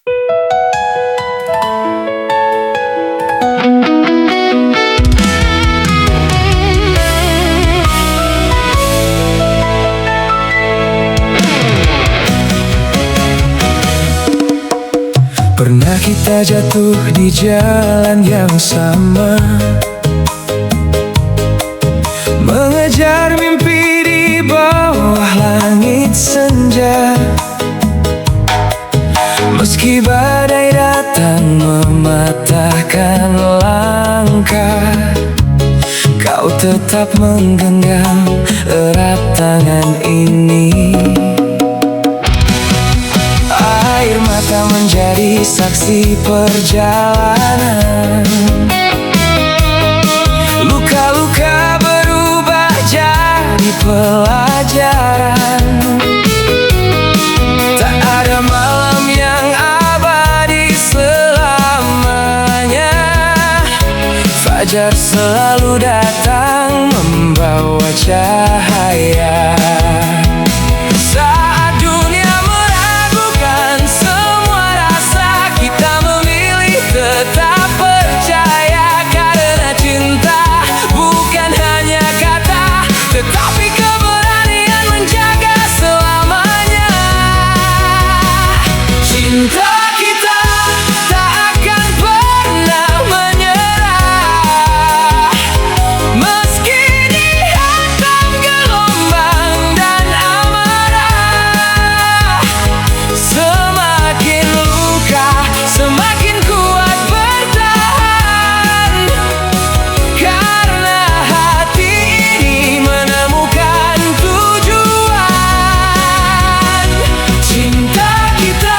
Pernah kita jatuh di jalan yang sama, mengejar mimpi di bawah langit senja. Meski badai datang mematahkan langkah, kau tetap menggenggam erat tangan ini. Air mata menjadi saksi perjalanan, luka-luka berubah jadi pelajaran. Tak ada malam yang abadi selamanya, fajar selalu datang membawa cahaya. Saat dunia meragukan semua rasa, kita memilih tetap percaya. Karena cinta bukan hanya kata, tetapi keberanian menjaga selamanya. Cinta kita tak akan pernah menyerah, meski dihantam gelombang dan amarah. Semakin luka, semakin kuat bertahan, karena hati ini menemukan tujuan. Cinta kita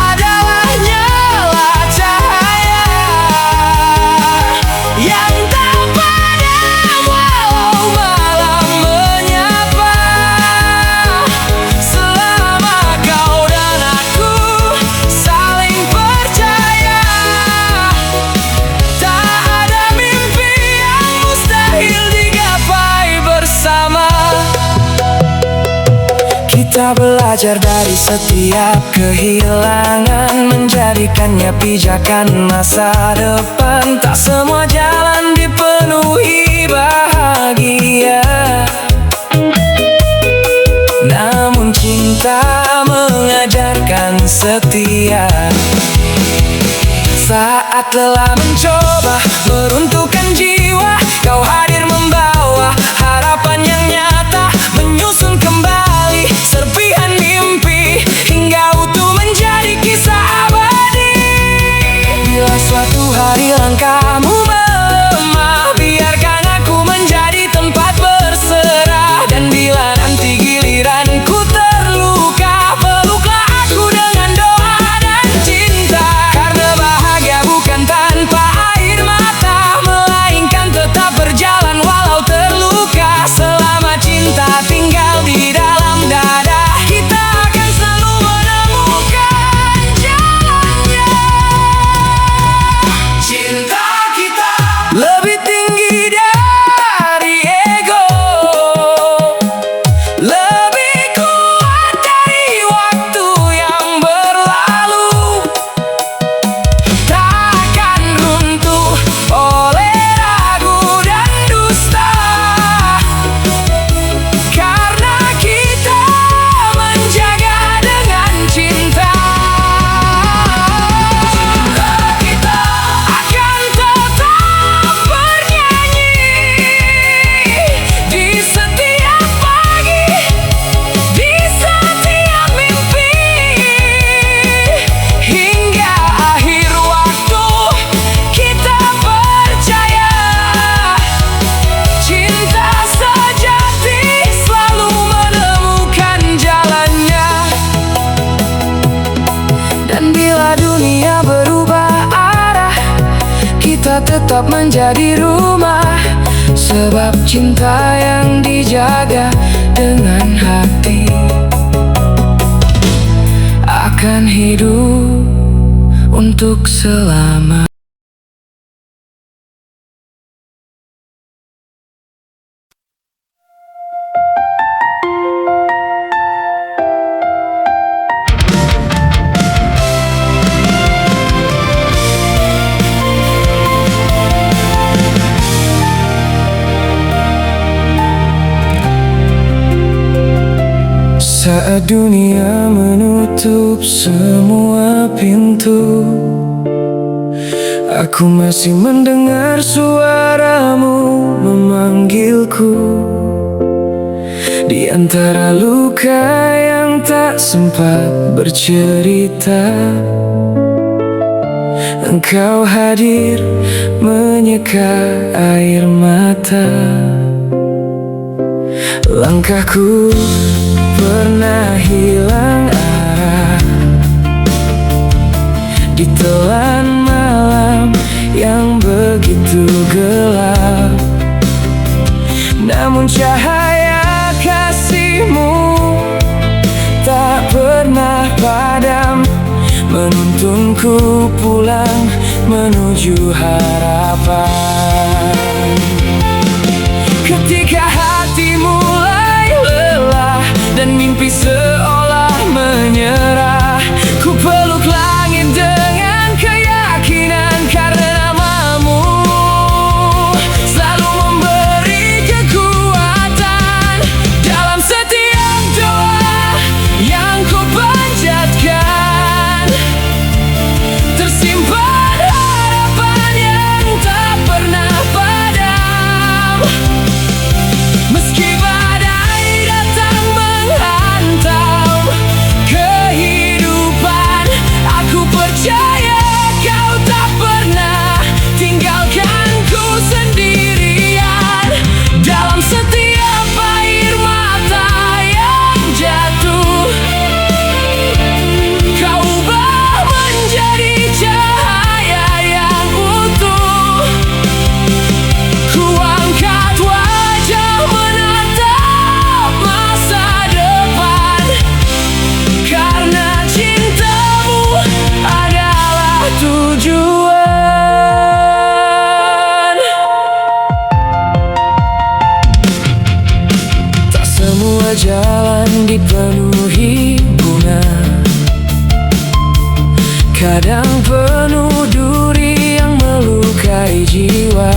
adalah nyala cahaya yang tak padam walau malam menyapa. Selama kau dan aku saling percaya, tak ada mimpi yang mustahil digapai bersama. Kita belajar dari setiap kehilangan, menjadikannya pijakan masa depan. Tak semua jalan dipenuhi bahagia, namun cinta mengajarkan setia. Saat lelah mencoba meruntuhkan jiwa, kau hadir membawa harapan yang nyata, menyusun kembali serpihan mimpi hingga utuh menjadi kisah abadi. Bila suatu hari langkahmu melemah, biarkan aku menjadi tempat berserah. Dan bila nanti giliranku terluka, peluklah aku dengan doa dan cinta. Karena bahagia bukan tanpa air mata, melainkan tetap berjalan walau terluka. Selama cinta tinggal di dalam dada, kita akan selalu menemukan jalannya. Cinta kita lebih tinggi dari ego, lebih kuat dari waktu yang berlalu. Takkan runtuh oleh ragu dan dusta, karena kita menjaga dengan cinta. Cinta kita akan tetap bernyanyi di setiap pagi, di setiap mimpi, hingga akhir waktu. Kita percaya cinta sejati selalu menemukan jalannya. Dan bila dunia berubah arah, kita tetap menjadi rumah. Sebab cinta yang dijaga dengan hati akan hidup untuk selama. Saat dunia menutup semua pintu, aku masih mendengar suaramu memanggilku. Di antara luka yang tak sempat bercerita, engkau hadir menyeka air mata. Langkahku pernah hilang arah, ditelan malam yang begitu gelap. Namun cahaya kasihmu tak pernah padam, menuntunku pulang menuju harapan. Ketika hati mulai lelah dan mimpi seolah menyerah, ku peluk langit dengan keyakinan, karena namamu selalu memberi kekuatan. Dalam setiap doa yang ku panjatkan, tersimpan harapan yang tak pernah padam. Meski badai datang menghantam kehidupan, aku percaya kau tak pernah tinggalkanku sendirian. Dalam setiap air mata yang jatuh, kau ubah menjadi cahaya yang utuh. Ku angkat wajah menatap masa depan, karena cintamu adalah tujuan. Tak semua jalan dipenuhi bunga, kadang penuh duri yang melukai jiwa.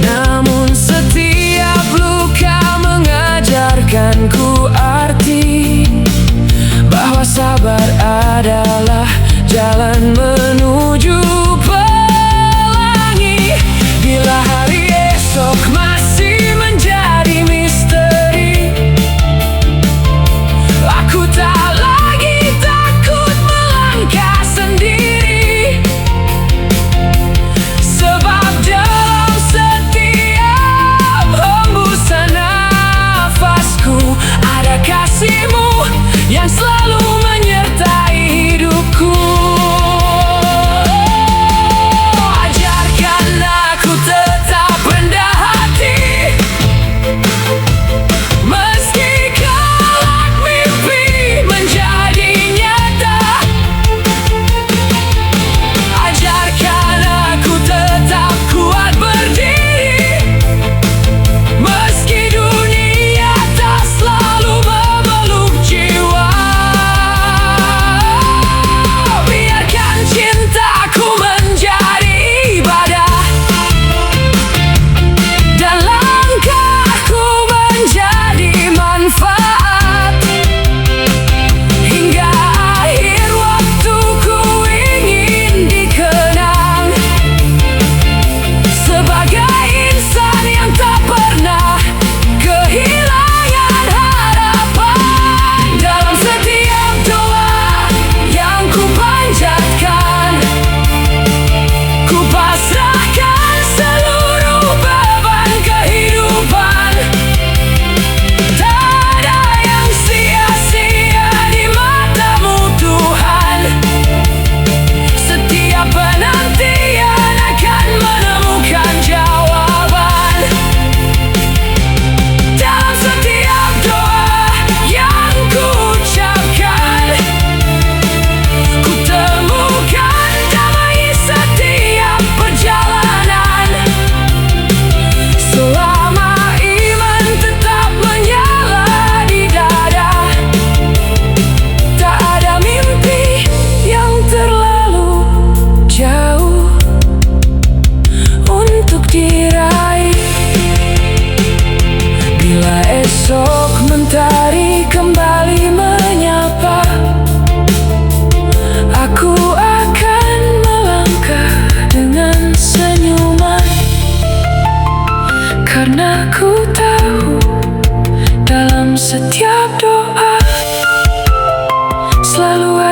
Namun setiap luka mengajarkanku arti bahwa sabar adalah jalan menuju pelangi. Bila hari esok masih menjadi misteri, aku tak lagi takut melangkah sendiri. Sebab dalam setiap hembusan nafasku ada kasihmu yang selalu menyertai hidupku.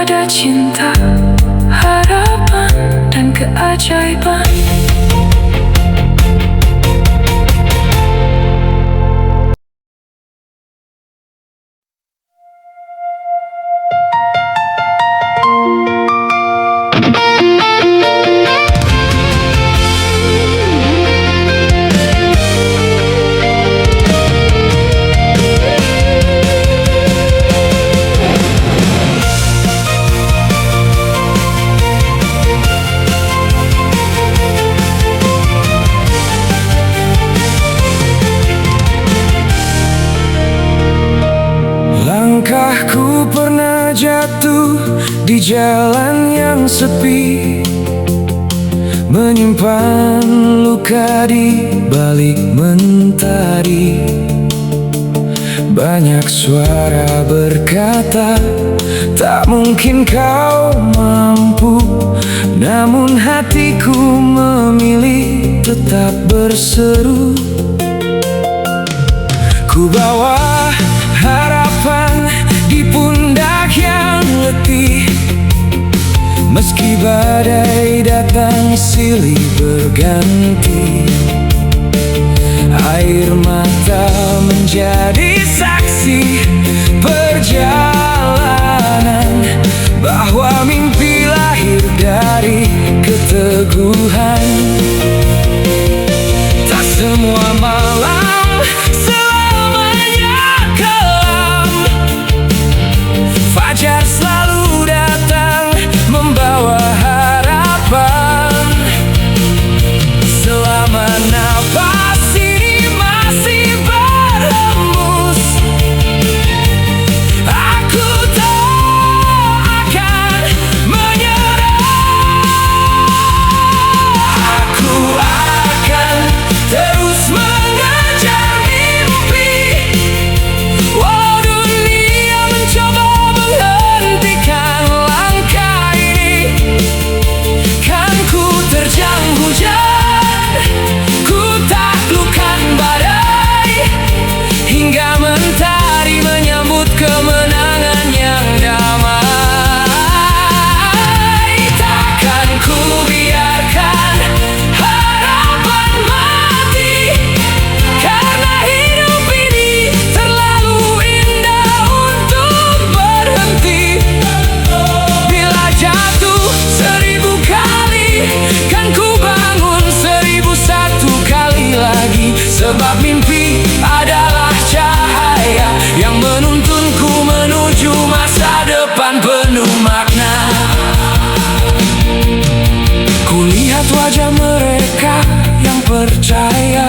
ada cinta, harapan, dan keajaiban. Langkahku pernah jatuh di jalan yang sepi, menyimpan luka di balik mentari. Banyak suara berkata, tak mungkin kau mampu. Namun hatiku memilih tetap berseru. Ku bawa harapan di pundak yang letih, meski badai datang silih berganti. Air mata menjadi saksi perjalanan, bahwa mimpi lahir dari keteguhan. Tak semua malam selamanya kelam, fajar selalu datang membawa harapan. Selama nafas ini masih berhembus, aku tak akan menyerah. Aku akan terus mengejar mimpi, walau dunia mencoba menghentikan langkah ini. Kan ku terjang hujan, ku taklukkan badai, hingga mentari menyambut kemenangan yang damai. Takkan ku biarkan harapan mati, karena hidup ini terlalu indah untuk berhenti. Bila jatuh 1000 kali, kan ku bangun 1001 kali lagi. Sebab mimpi adalah cahaya yang menuntunku menuju masa depan penuh makna. Kulihat wajah mereka yang percaya,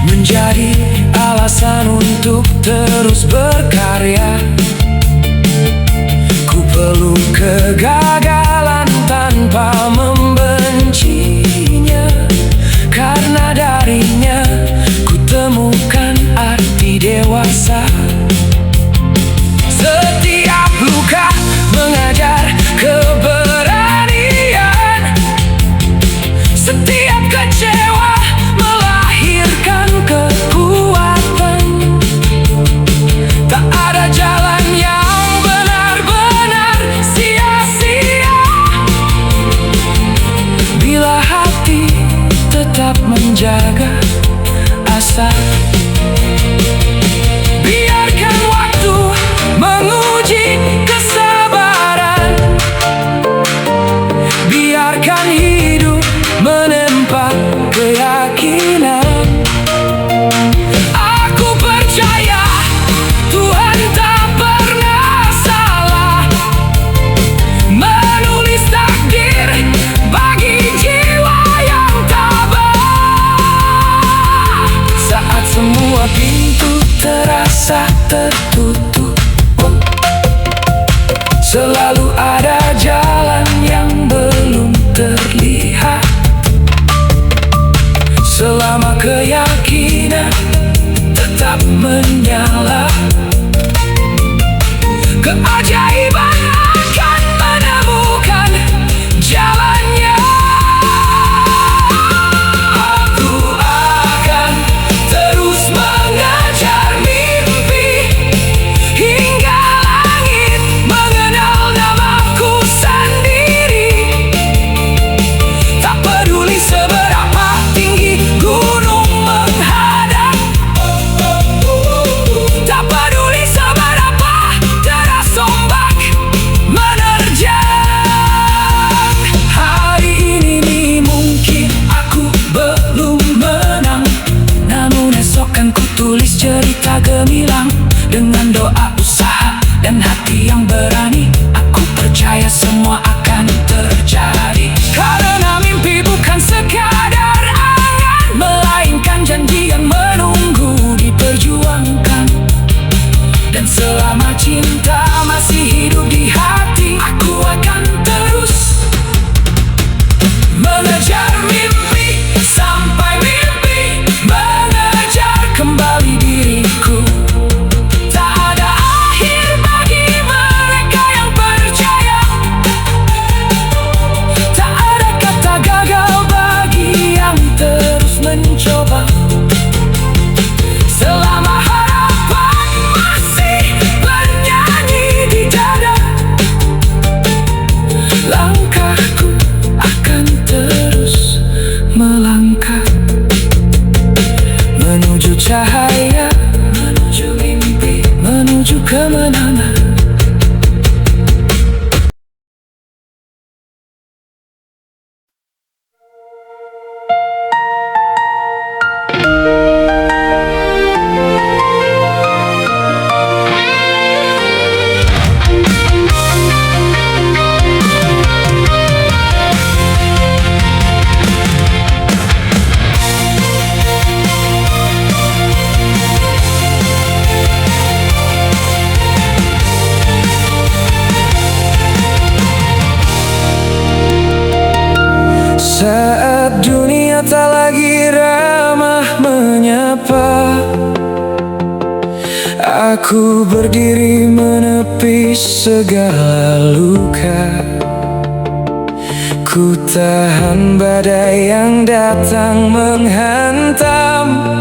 menjadi alasan untuk terus berkarya. Ku peluk kegagalan tanpa membencinya, karena darinya ku temukan arti dewasa. Setiap luka mengajar keberanian, setiap kecewa melahirkan kekuatan. Tak ada jalan yang benar-benar sia-sia, bila hati tetap menjaga asa. Biarkan waktu menguji kesabaran, biarkan hidup menempa keyakinan. Aku percaya Tuhan tak pernah salah menulis takdir bagi jiwa yang tabah. Saat semua pintu terasa tertutup, selalu ada jalan yang belum terlihat. Selama keyakinan tetap menyala, keajaiban akan menemukan jalannya. Aku akan terus mengejar mimpi, hingga langit dunia tak lagi ramah menyapa, aku berdiri menepis segala luka. Ku tahan badai yang datang menghantam,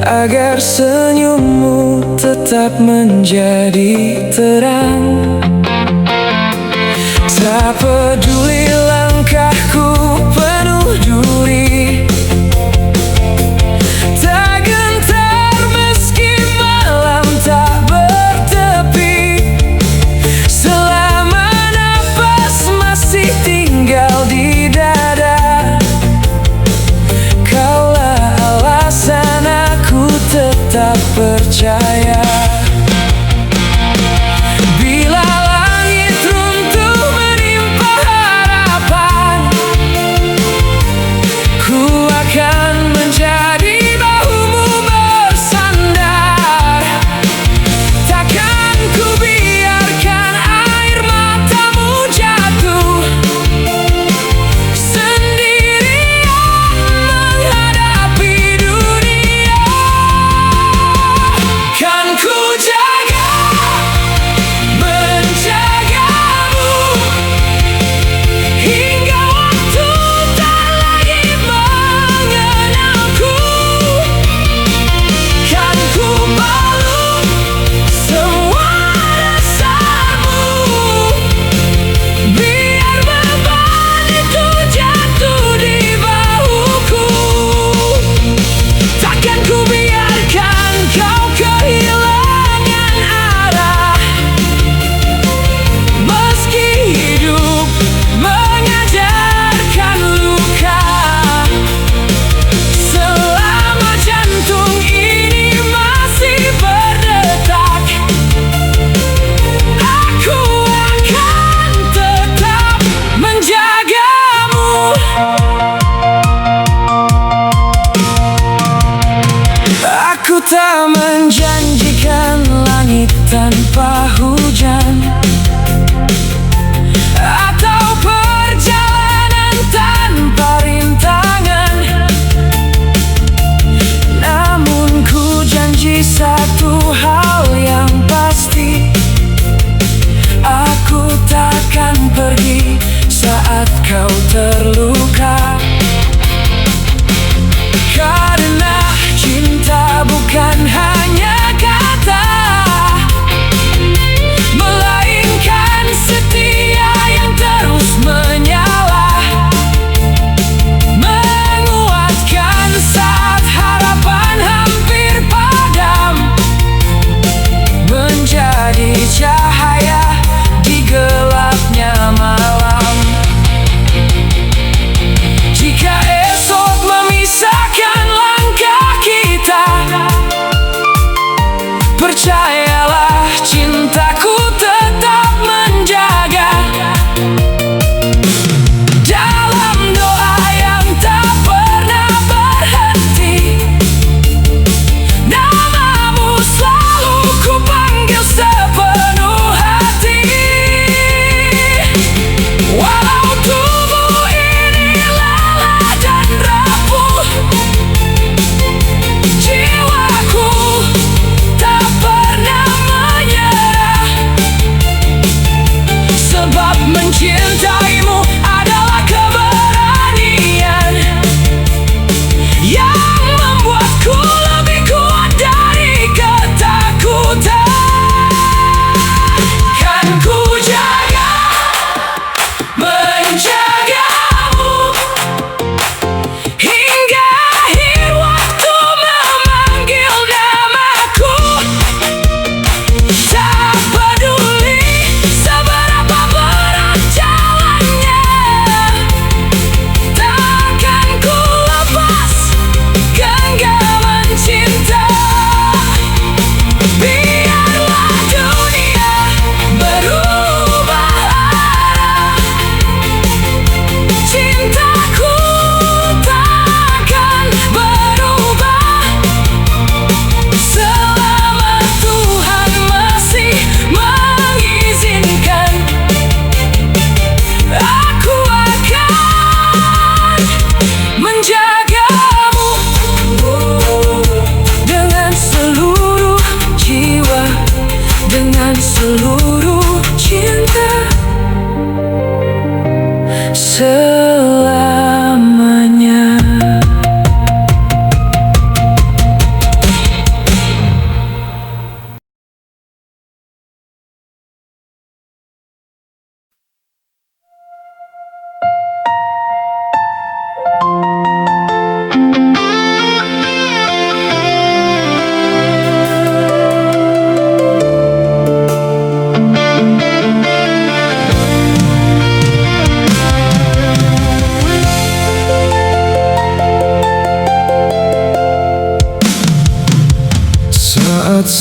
agar senyummu tetap menjadi terang. Tak peduli langkahku penuh duri, tak gentar meski malam tak bertepi. Selama napas masih tinggal di dada, kaulah alasan aku tetap percaya. Bila langit runtuh menimpa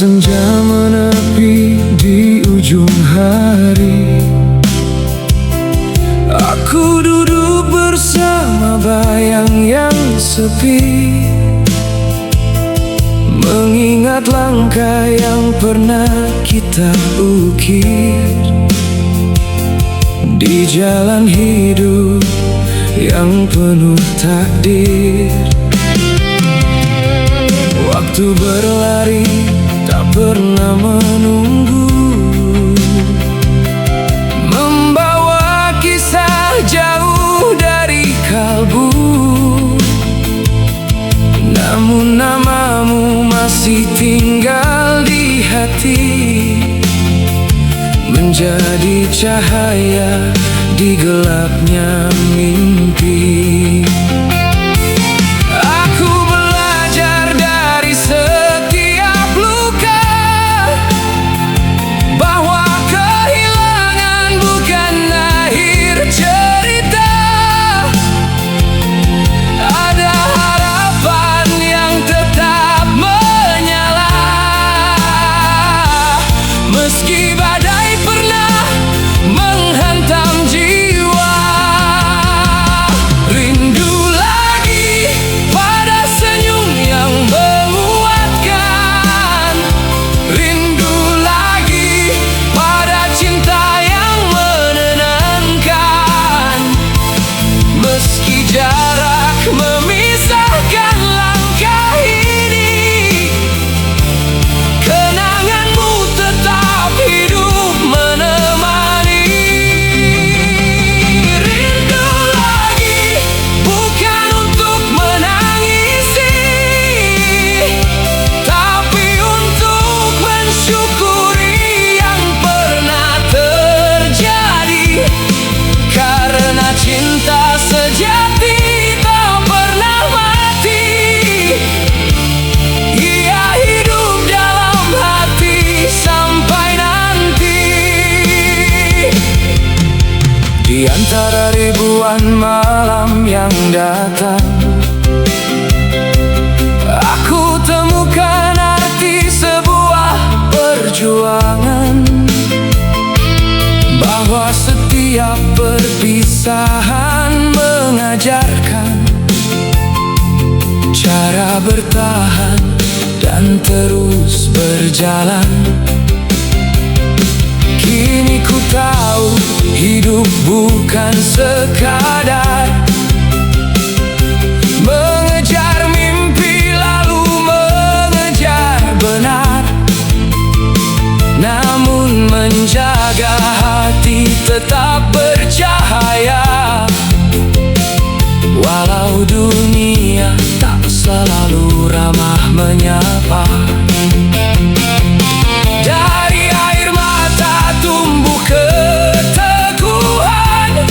senja menepi di ujung hari, aku duduk bersama bayang yang sepi, mengingat langkah yang pernah kita ukir di jalan hidup yang penuh takdir. Waktu berlari tak pernah menunggu, membawa kisah jauh dari kalbu. Namun namamu masih tinggal di hati, menjadi cahaya di gelapnya mimpi. Aku belajar dari setiap luka, bahwa kehilangan bukan akhir cerita. Ada harapan yang tetap menyala, meski badai pernah menghantam jiwa. Rindu lagi pada senyum yang menguatkan, rindu lagi pada cinta yang menenangkan. Meski jarak memisahkan langkah ini, kenanganmu tetap hidup menemani. Rindu lagi bukan untuk menangisi, tapi untuk mensyukuri yang pernah terjadi. Karena cinta sejati tak pernah mati, ia hidup dalam hati sampai nanti. Di antara ribuan malam yang datang, aku temukan arti sebuah perjuangan, bahwa setiap perpisahan mengajarkan cara bertahan dan terus berjalan. Kini ku tahu hidup bukan sekadar mengejar mimpi lalu mengejar benar, namun menjaga hati tetap bercahaya. Walau dunia tak selalu ramah menyapa, dari air mata tumbuh keteguhan,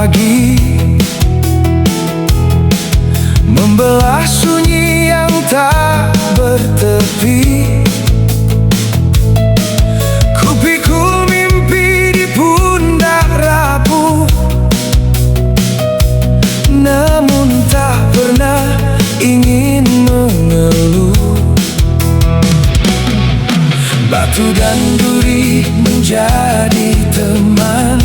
pagi, membelah sunyi yang tak bertepi. Kupikul mimpi di pundak rapuh, namun tak pernah ingin mengeluh. Batu dan duri menjadi teman.